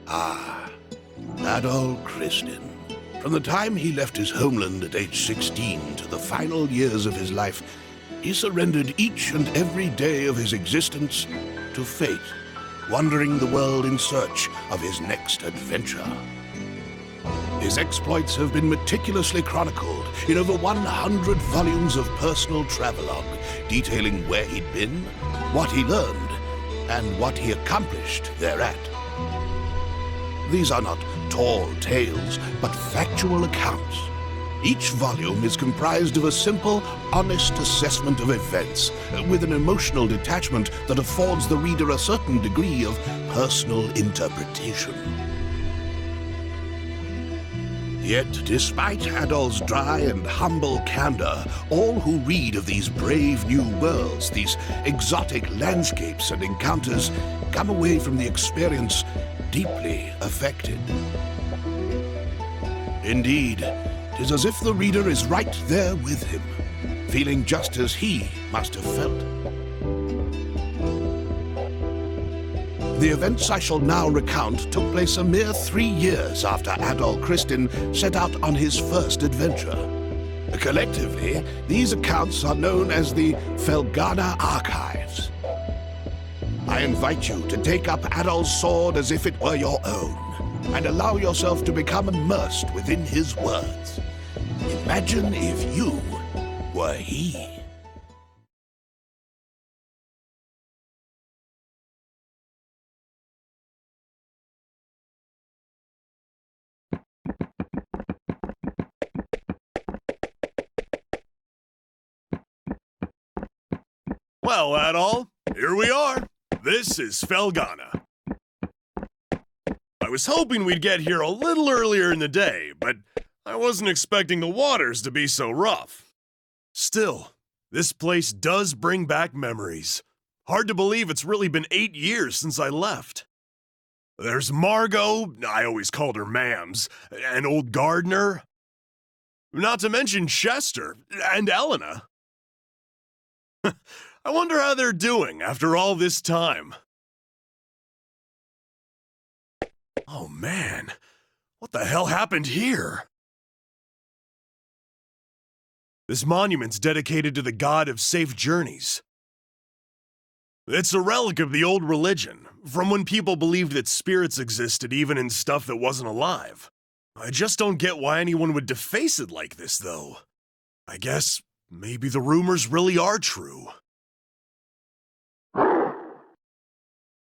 Ah, Adol Christin. From the time he left his homeland at age 16 to the final years of his life, he surrendered each and every day of his existence to fate, wandering the world in search of his next adventure. His exploits have been meticulously chronicled in over 100 volumes of personal travelogue, detailing where he'd been, what he learned, and what he accomplished thereat. These are not tall tales, but factual accounts. Each volume is comprised of a simple, honest assessment of events, with an emotional detachment that affords the reader a certain degree of personal interpretation. Yet, despite Adol's dry and humble candor, all who read of these brave new worlds, these exotic landscapes and encounters, come away from the experience deeply affected. Indeed, 'tis as if the reader is right there with him, feeling just as he must have felt. The events I shall now recount took place a mere 3 years after Adol Christin set out on his first adventure. Collectively, these accounts are known as the Felghana Archives. I invite you to take up Adol's sword as if it were your own, and allow yourself to become immersed within his words. Imagine if you were he. Well, Adol, here we are. This is Felghana. I was hoping we'd get here a little earlier in the day, but I wasn't expecting the waters to be so rough. Still, this place does bring back memories. Hard to believe it's really been 8 years since I left. There's Margot, I always called her Mams, and old Gardner. Not to mention Chester and Elena. I wonder how they're doing after all this time. Oh man, what the hell happened here? This monument's dedicated to the god of safe journeys. It's a relic of the old religion, from when people believed that spirits existed even in stuff that wasn't alive. I just don't get why anyone would deface it like this, though. I guess maybe the rumors really are true.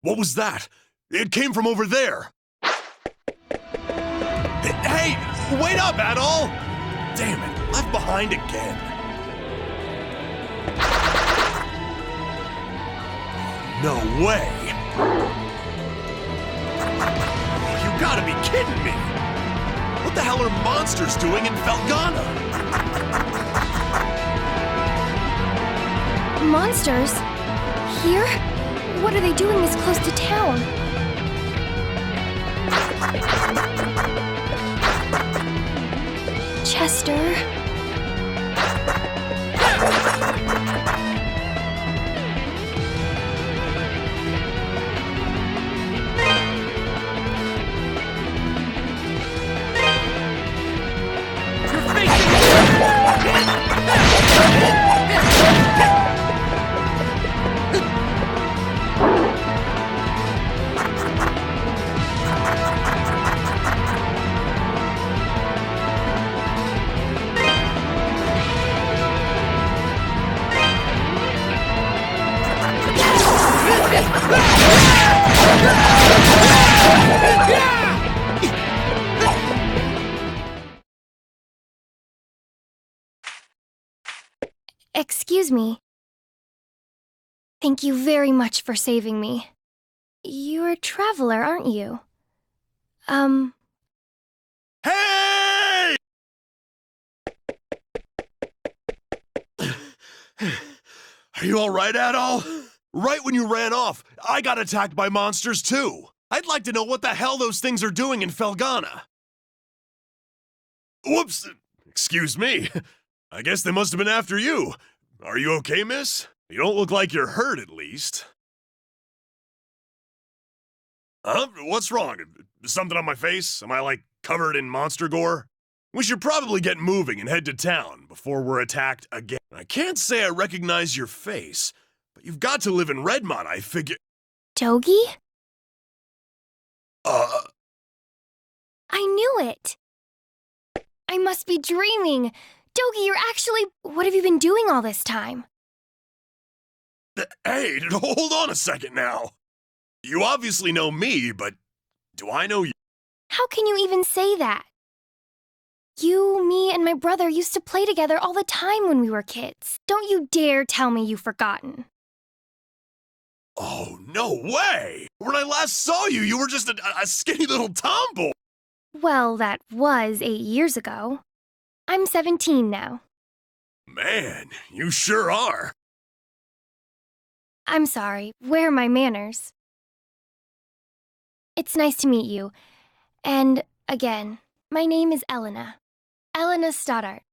What was that? It came from over there. Hey, wait up, Adol! Damn it, left behind again. No way! You gotta be kidding me! What the hell are monsters doing in Felghana? Monsters? Here? What are they doing this close to town? Chester? Excuse me. Thank you very much for saving me. You're a traveler, aren't you? Hey! Are you alright, Adol? Right when you ran off, I got attacked by monsters too. I'd like to know what the hell those things are doing in Felghana. Whoops! Excuse me. I guess they must have been after you. Are you okay, miss? You don't look like you're hurt, at least. Huh? What's wrong? Something on my face? Am I, like, covered in monster gore? We should probably get moving and head to town before we're attacked again. I can't say I recognize your face, but you've got to live in Redmond, I figure. Dogi? Uh, I knew it! I must be dreaming! Dogi, you're actually... What have you been doing all this time? Hey, hold on a second now. You obviously know me, but do I know you? How can you even say that? You, me, and my brother used to play together all the time when we were kids. Don't you dare tell me you've forgotten. Oh, no way! When I last saw you, you were just a skinny little tomboy. Well, that was 8 years ago. I'm 17 now. Man, you sure are. I'm sorry, where are my manners? It's nice to meet you. And, again, my name is Elena. Elena Stoddart.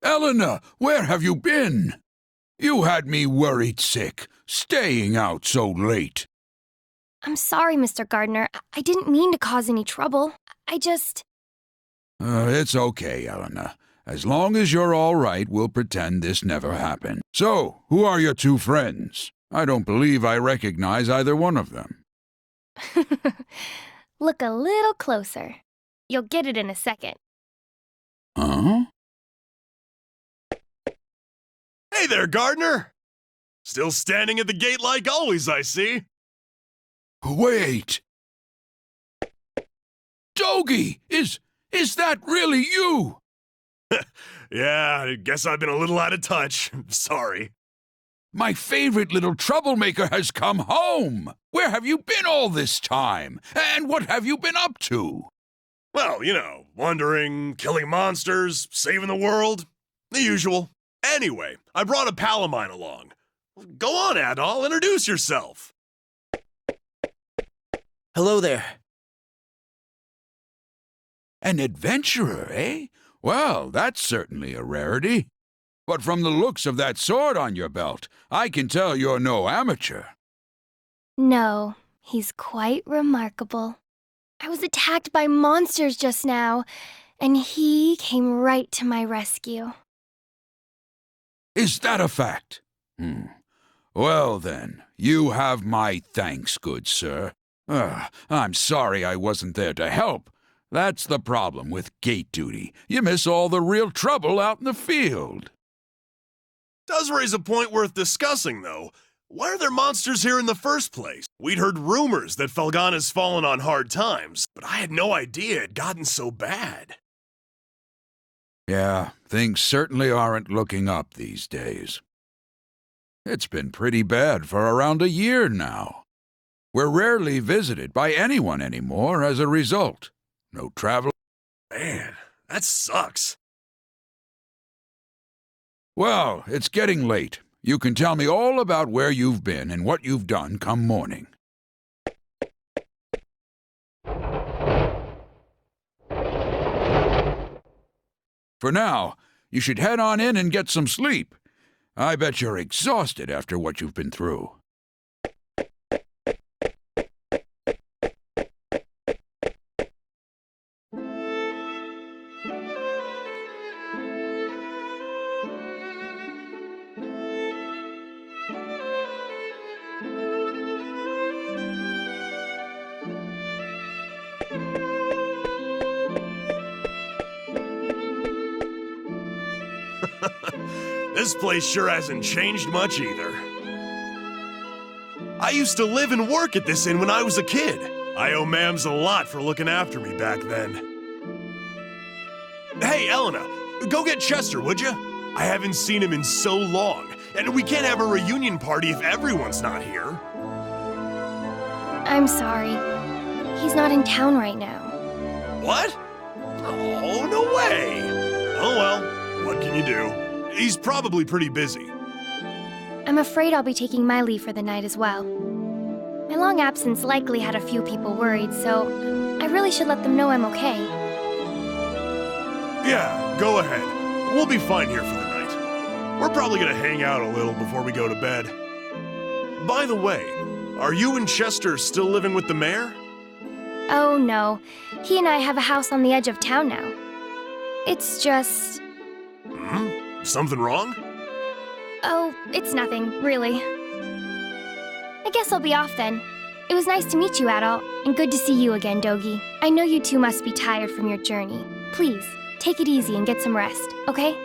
Elena, where have you been? You had me worried sick, staying out so late. I'm sorry, Mr. Gardner. I didn't mean to cause any trouble. I just... It's okay, Elena. As long as you're all right, we'll pretend this never happened. So, who are your two friends? I don't believe I recognize either one of them. Look a little closer. You'll get it in a second. Huh? Hey there, Gardner! Still standing at the gate like always, I see. Wait! Dogi! Is that really you? Yeah, I guess I've been a little out of touch. Sorry. My favorite little troublemaker has come home! Where have you been all this time? And what have you been up to? Well, you know, wandering, killing monsters, saving the world. The usual. Anyway, I brought a pal of mine along. Go on, Adol, introduce yourself. Hello there. An adventurer, eh? Well, that's certainly a rarity. But from the looks of that sword on your belt, I can tell you're no amateur. No, he's quite remarkable. I was attacked by monsters just now, and he came right to my rescue. Is that a fact? Well then, you have my thanks, good sir. I'm sorry I wasn't there to help. That's the problem with gate duty. You miss all the real trouble out in the field. Does raise a point worth discussing, though. Why are there monsters here in the first place? We'd heard rumors that Felghana's fallen on hard times, but I had no idea it had gotten so bad. Yeah, things certainly aren't looking up these days. It's been pretty bad for around a year now. We're rarely visited by anyone anymore as a result. No travel. Man, that sucks. Well, it's getting late. You can tell me all about where you've been and what you've done come morning. For now, you should head on in and get some sleep. I bet you're exhausted after what you've been through. This place sure hasn't changed much either. I used to live and work at this inn when I was a kid. I owe Mams a lot for looking after me back then. Hey, Elena, go get Chester, would you? I haven't seen him in so long, and we can't have a reunion party if everyone's not here. I'm sorry. He's not in town right now. What? Oh, no way! Oh well, what can you do? He's probably pretty busy. I'm afraid I'll be taking my leave for the night as well. My long absence likely had a few people worried, so I really should let them know I'm okay. Yeah, go ahead. We'll be fine here for the night. We're probably gonna hang out a little before we go to bed. By the way, are you and Chester still living with the mayor? Oh no, he and I have a house on the edge of town now. It's just... Something wrong? Oh, it's nothing, really. I guess I'll be off then. It was nice to meet you, Adol, and good to see you again, Dogi. I know you two must be tired from your journey. Please, take it easy and get some rest, okay?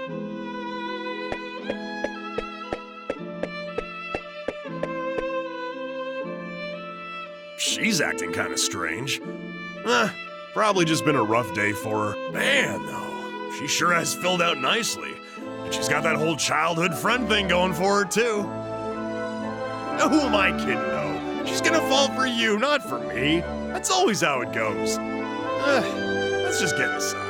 She's acting kind of strange. Probably just been a rough day for her. Man, though, she sure has filled out nicely. And she's got that whole childhood friend thing going for her, too. Who am I kidding, though? She's gonna fall for you, not for me. That's always how it goes. Let's just get inside.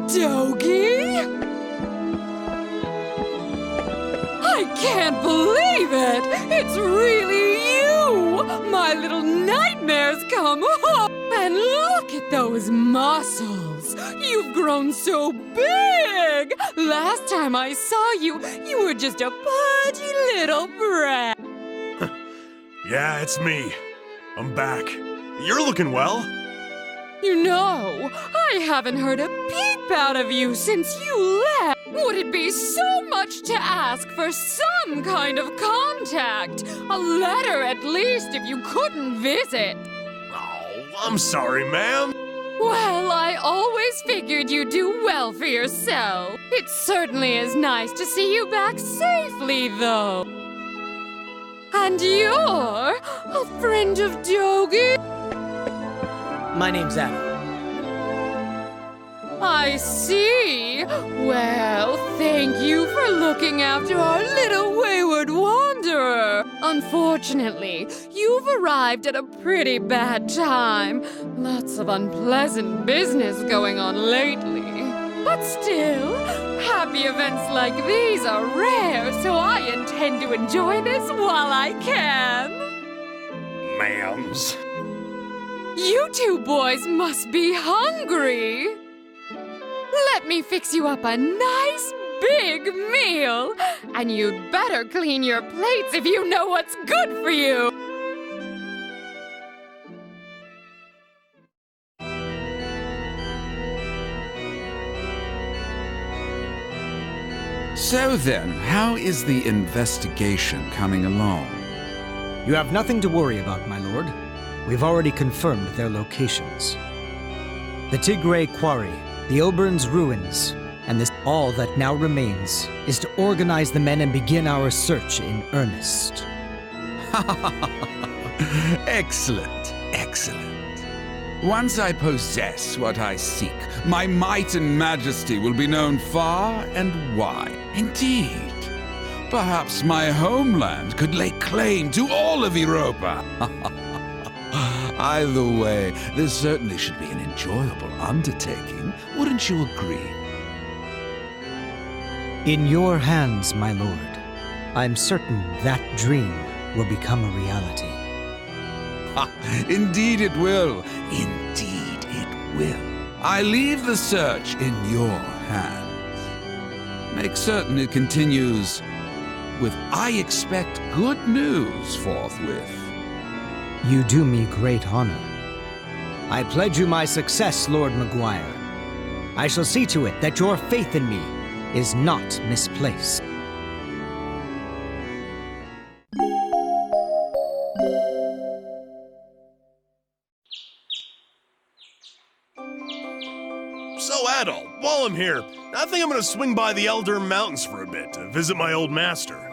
Dogi? I can't believe it! It's really you! My little nightmares come home! And look at those muscles! You've grown so big! Last time I saw you, you were just a pudgy little brat. Yeah, it's me. I'm back. You're looking well. You know, I haven't heard a peep out of you since you left. Would it be so much to ask for some kind of contact? A letter at least if you couldn't visit. Oh, I'm sorry, ma'am. Well, I always figured you'd do well for yourself. It certainly is nice to see you back safely, though. And you're a friend of Dogi? My name's Adam. I see. Well, thank you for looking after our little wayward wanderer. Unfortunately, you've arrived at a pretty bad time. Lots of unpleasant business going on lately. But still, happy events like these are rare, so I intend to enjoy this while I can. Ma'ams. You two boys must be hungry. Let me fix you up a nice big meal. And you'd better clean your plates if you know what's good for you. So then, how is the investigation coming along? You have nothing to worry about, my lord. We've already confirmed their locations. The Tigray Quarry, the Obern's ruins, and this all that now remains is to organize the men and begin our search in earnest. Excellent, excellent. Once I possess what I seek, my might and majesty will be known far and wide. Indeed, perhaps my homeland could lay claim to all of Europa. Either way, this certainly should be an enjoyable undertaking. Wouldn't you agree? In your hands, my lord, I'm certain that dream will become a reality. Indeed it will. Indeed it will. I leave the search in your hands. Make certain it continues with I expect good news forthwith. You do me great honor. I pledge you my success, Lord Maguire. I shall see to it that your faith in me is not misplaced. So, Adol, while I'm here, I think I'm gonna swing by the Elder Mountains for a bit to visit my old master.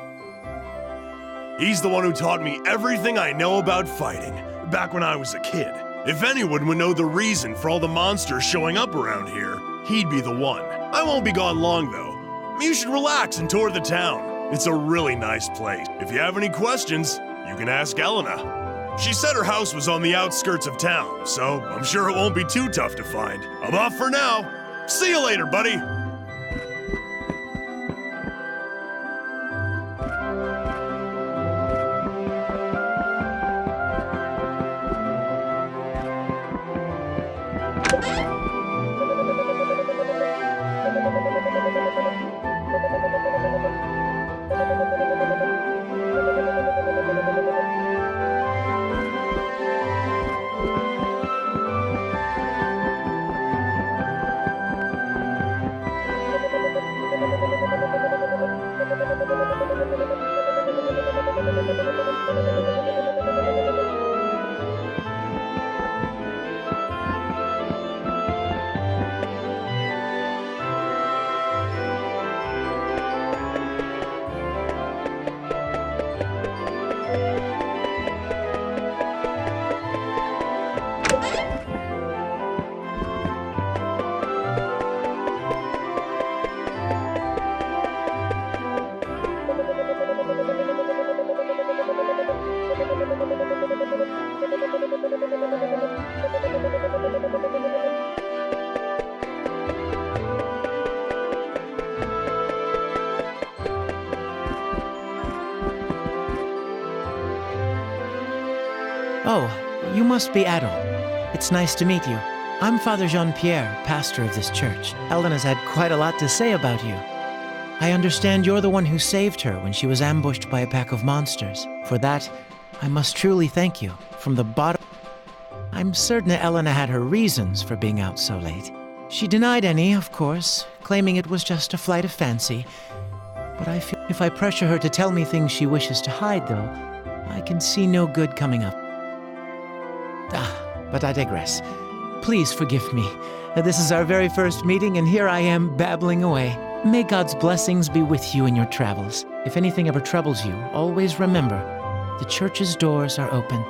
He's the one who taught me everything I know about fighting, back when I was a kid. If anyone would know the reason for all the monsters showing up around here, he'd be the one. I won't be gone long, though. You should relax and tour the town. It's a really nice place. If you have any questions, you can ask Elena. She said her house was on the outskirts of town, so I'm sure it won't be too tough to find. I'm off for now. See you later, buddy. Oh, you must be Adol. It's nice to meet you. I'm Father Jean-Pierre, pastor of this church. Elena's had quite a lot to say about you. I understand you're the one who saved her when she was ambushed by a pack of monsters. For that, I must truly thank you. From the bottom... I'm certain Elena had her reasons for being out so late. She denied any, of course, claiming it was just a flight of fancy. But I feel if I pressure her to tell me things she wishes to hide, though, I can see no good coming up. But I digress. Please forgive me. This is our very first meeting, and here I am babbling away. May God's blessings be with you in your travels. If anything ever troubles you, always remember, the church's doors are open.